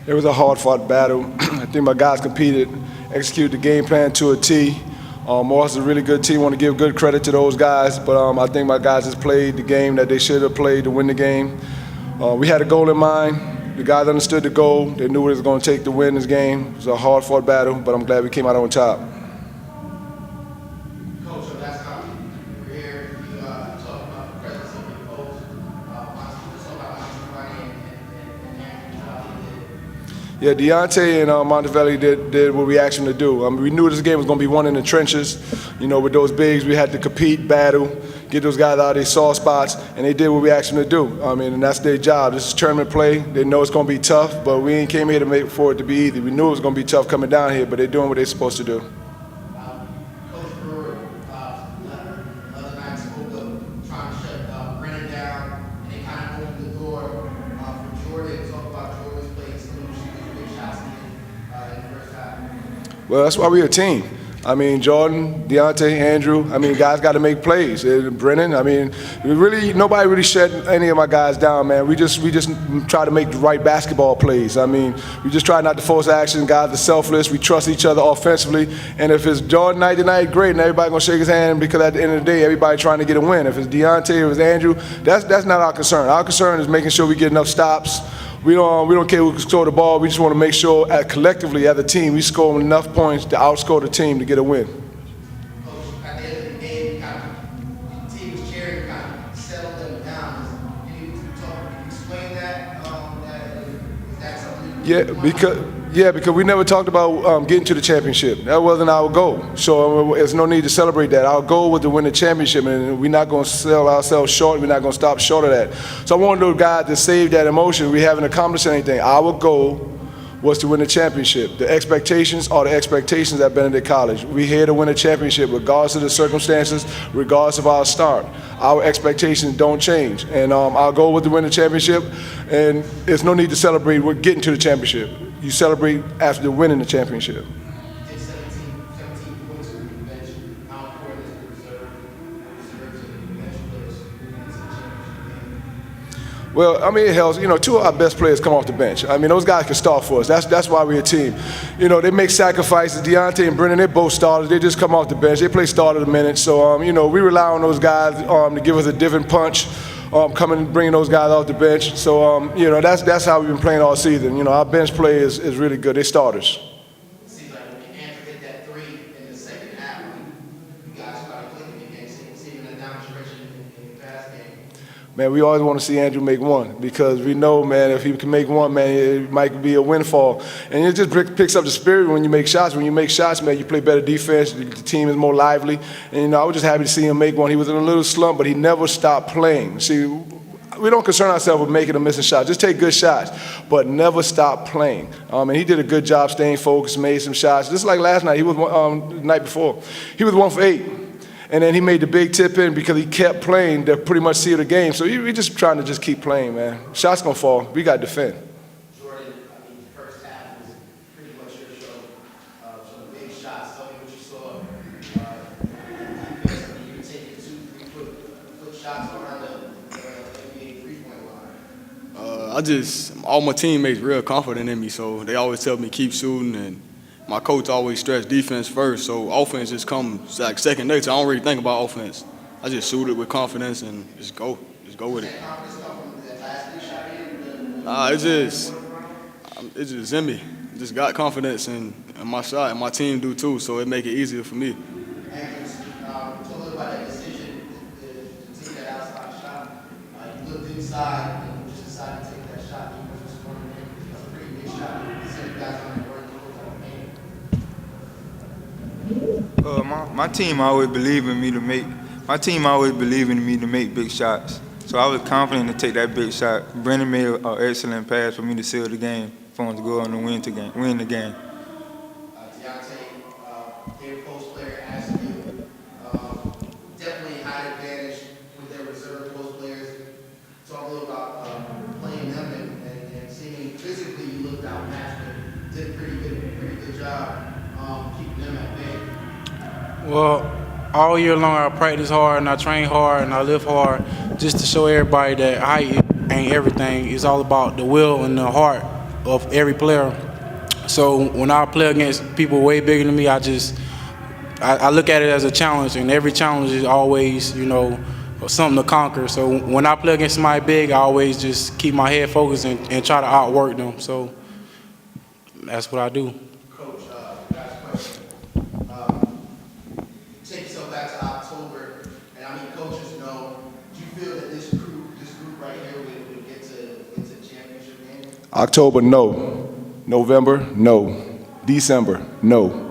It was a hard-fought battle. I think my guys competed, executed the game plan to a T. Morehouse is a really good team. I want to give good credit to those guys, but I think my guys just played the game that they should have played to win the game. We had a goal in mind. The guys understood the goal. They knew what it was going to take to win this game. It was a hard-fought battle, but I'm glad we came out on top. Coach, so last time you were here, you talked about the presence of your coach. Yeah, Deontay and Montevelli did what we asked them to do. We knew this game was going to be won in the trenches. You know, with those bigs, we had to compete, battle, get those guys out of their soft spots, and they did what we asked them to do. And that's their job. This is tournament play. They know it's going to be tough, but we ain't came here to make for it to be easy. We knew it was going to be tough coming down here, but they're doing what they're supposed to do. Well, that's why we're a team. Jordan, Deontay, Andrew, guys got to make plays. Brennan, nobody really shut any of my guys down, man. We just try to make the right basketball plays. We just try not to force action. Guys are selfless. We trust each other offensively. And if it's Jordan night tonight, great, and everybody gonna shake his hand because at the end of the day, everybody trying to get a win. If it's Deontay, if it's Andrew, that's not our concern. Our concern is making sure we get enough stops. We don't care who can score the ball. We just want to make sure, collectively as a team, we score enough points to outscore the team to get a win. Coach, at the end of the game, the team was cheering, settled them down. Can you explain that? Is that something? Because we never talked about getting to the championship. That wasn't our goal. So there's no need to celebrate that. Our goal was to win the championship, and we're not going to sell ourselves short. We're not going to stop short of that. So I wanted those guys to save that emotion. We haven't accomplished anything. Our goal was to win the championship. The expectations are the expectations at Benedict College. We're here to win a championship regardless of the circumstances, regardless of our start. Our expectations don't change. And our goal was to win the championship, and there's no need to celebrate we're getting to the championship. You celebrate after winning the championship. Well, it helps. Two of our best players come off the bench. Those guys can start for us. That's why we're a team. They make sacrifices. Deontay and Brennan, they're both starters. They just come off the bench. They play starter a minute. So, we rely on those guys to give us a different punch, coming and bringing those guys off the bench. So, that's how we've been playing all season. Our bench play is really good. They're starters. It seems like when Andrew hit that three in the second half, you guys started clicking again, seeing a demonstration in the past game. Man, we always want to see Andrew make one because we know, man, if he can make one, man, it might be a windfall. And it just picks up the spirit when you make shots. When you make shots, man, you play better defense. The team is more lively. And, I was just happy to see him make one. He was in a little slump, but he never stopped playing. See, we don't concern ourselves with making or missing shots. Just take good shots, but never stop playing. And he did a good job staying focused, made some shots. Just like last night, he was the night before. He was 1 for 8. And then he made the big tip in because he kept playing to pretty much seal the game. So we just trying to just keep playing, man. Shots gonna fall. We got to defend. Jordan, the first half was pretty much your show. Some big shots. Tell me what you saw. Defensively, you were taking 2, 3-foot shots around the NBA three-point line. All my teammates real confident in me, so they always tell me keep shooting, and my coach always stressed defense first, so offense just comes like second nature. I don't really think about offense. I just shoot it with confidence and just go with it. It's just in me. Just got confidence in my shot, and my team do too, so it make it easier for me. Tell me about that decision to take that outside shot. You looked inside and you just decided to take that shot. That's a pretty big shot. So you guys on the My team always believed in me to make. My team always believed in me to make big shots. So I was confident to take that big shot. Brennan made an excellent pass for me to seal the game, for him to go on and win the game. Deontay, their post player asked you, definitely had advantage with their reserve post players. Talk a little about playing them and seeing physically you looked outmatched, but did a pretty good job keeping them at bay. Well, all year long I practice hard and I train hard and I live hard just to show everybody that height ain't everything. It's all about the will and the heart of every player. So when I play against people way bigger than me, I look at it as a challenge, and every challenge is always, something to conquer. So when I play against somebody big, I always just keep my head focused and try to outwork them. So that's what I do. Coach, last question. Take yourself back to October, and I mean, coaches know. Do you feel that this group right here will get to championship game? October, no. November, no. December, no.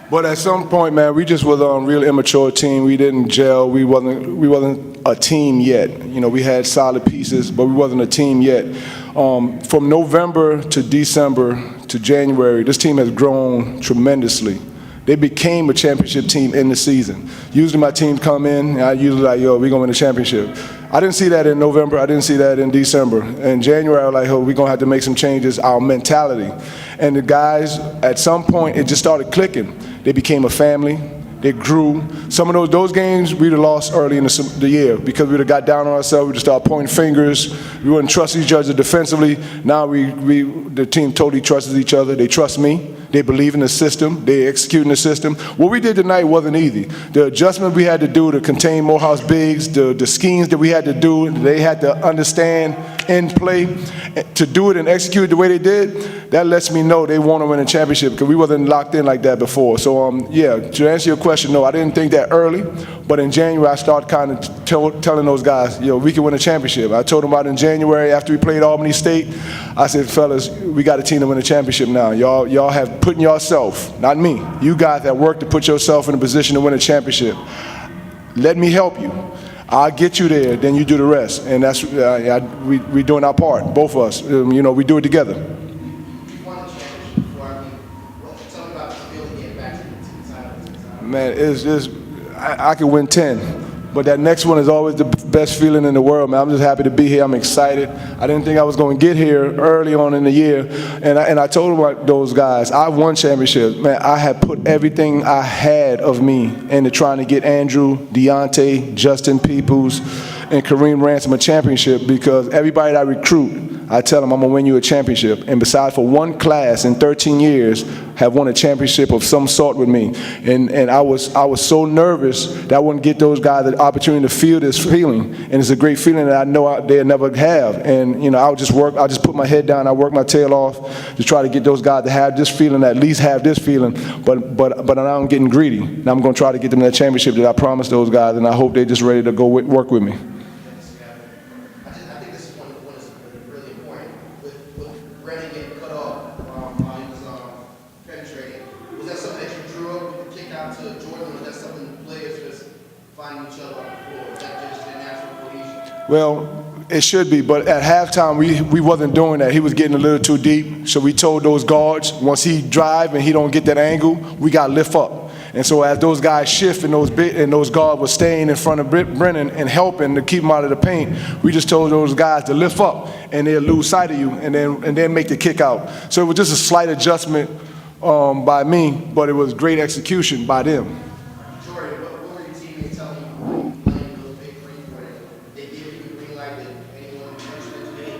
But at some point, man, we just was a real immature team. We didn't gel. We wasn't a team yet. We had solid pieces, but we wasn't a team yet. From November to December to January, this team has grown tremendously. They became a championship team in the season. Usually my team come in, and I usually like, yo, we're going to win the championship. I didn't see that in November. I didn't see that in December. In January, I was like, oh, we're going to have to make some changes, our mentality. And the guys, at some point, it just started clicking. They became a family. They grew. Some of those games we'd have lost early in the year because we'd have got down on ourselves. We'd have started pointing fingers. We wouldn't trust each other defensively. Now the team totally trusts each other. They trust me. They believe in the system. They executing the system. What we did tonight wasn't easy. The adjustment we had to do to contain Morehouse bigs, the schemes that we had to do, they had to understand and play. To do it and execute the way they did, that lets me know they want to win a championship because we wasn't locked in like that before. So, yeah, to answer your question, no, I didn't think that early. But in January, I started kind of telling those guys, we can win a championship. I told them about in January after we played Albany State. I said, fellas, we got a team to win a championship now. Y'all have putting yourself, not me, you guys that work to put yourself in a position to win a championship. Let me help you. I'll get you there, then you do the rest. And that's, we doing our part, both of us. We do it together. You won the championship before. Tell me about the feeling getting back to the title. Man, it's just, I could win 10. But that next one is always the best feeling in the world, man. I'm just happy to be here. I'm excited. I didn't think I was going to get here early on in the year. And I told those guys, I won championships. Man, I had put everything I had of me into trying to get Andrew, Deontay, Justin Peoples, and Kareem Ransom a championship because everybody that I recruit, I tell them I'm going to win you a championship. And besides for one class in 13 years, have won a championship of some sort with me. And I was so nervous that I wouldn't get those guys the opportunity to feel this feeling. And it's a great feeling that I know they'll never have. And, I'll just put my head down, I work my tail off to try to get those guys to have this feeling, at least have this feeling. But now I'm getting greedy. Now I'm going to try to get them that championship that I promised those guys, and I hope they're just ready to go work with me. I think this is one is really important. With Brennan getting cut off while he was penetrating, was that something that you drew up with the kick out to Jordan, or was that something the players just finding each other on the floor? Was that just their natural cohesion? Well, it should be, but at halftime we wasn't doing that. He was getting a little too deep, so we told those guards once he drive and he don't get that angle, we got to lift up. And so as those guys shift and those guards were staying in front of Brennan and helping to keep him out of the paint, we just told those guys to lift up and they'll lose sight of you and then make the kick out. So it was just a slight adjustment by me, but it was great execution by them. Jordan, what were your teammates telling you playing those big threes where they give you the green light that anyone who touches the game,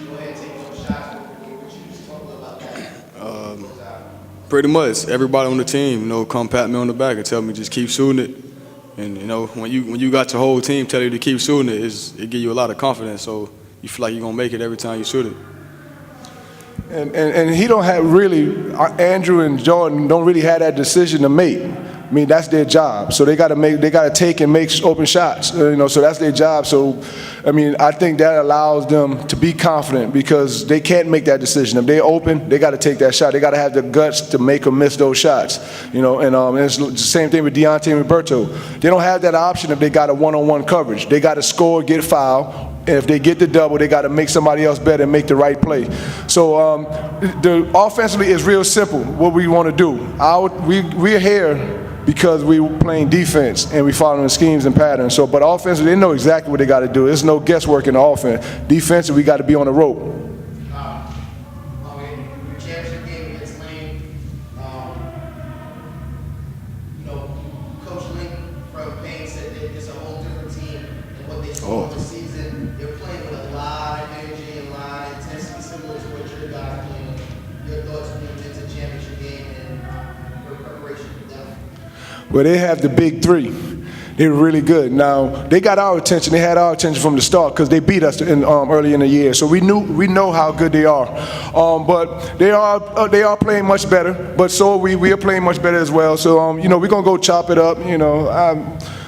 go ahead and take those shots? What you just talk about that? Pretty much everybody on the team, come pat me on the back and tell me just keep shooting it. And when you got your whole team tell you to keep shooting it, it give you a lot of confidence. So you feel like you're gonna make it every time you shoot it. And he don't have really, Andrew and Jordan don't really have that decision to make. I mean, that's their job. So they got to take and make open shots. So that's their job. So, I mean, I think that allows them to be confident because they can't make that decision. If they're open, they got to take that shot. They got to have the guts to make or miss those shots. And it's the same thing with Deontay and Roberto. They don't have that option if they got a one-on-one coverage. They got to score, get foul. And if they get the double, they got to make somebody else better and make the right play. So the offensively is real simple. What we want to do, we're here because we playing defense and we following schemes and patterns. So, but offensively, they know exactly what they got to do. There's no guesswork in the offense. Defensively, we got to be on the rope. Your championship game against Lane, Coach Link from Payne said that it's a whole different team than what they saw this season. They're playing with a lot of energy and a lot of intensity, similar to what your guys Well, they have the big three. They were really good. Now, they got our attention. They had our attention from the start because they beat us early in the year. So we know how good they are. But they are playing much better. But so we are playing much better as well. So we're gonna go chop it up.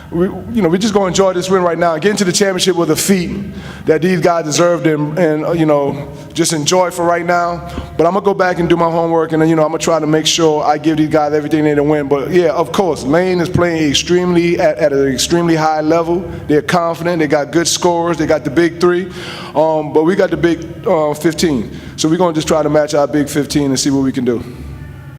We're just gonna enjoy this win right now. Get into the championship with a feat that these guys deserved and just enjoy for right now. But I'm gonna go back and do my homework, and I'm gonna try to make sure I give these guys everything they to win. But yeah, of course, Lane is playing at an extremely high level. They're confident. They got good scorers. They got the big three. But we got the big 15. So we're gonna just try to match our big 15 and see what we can do.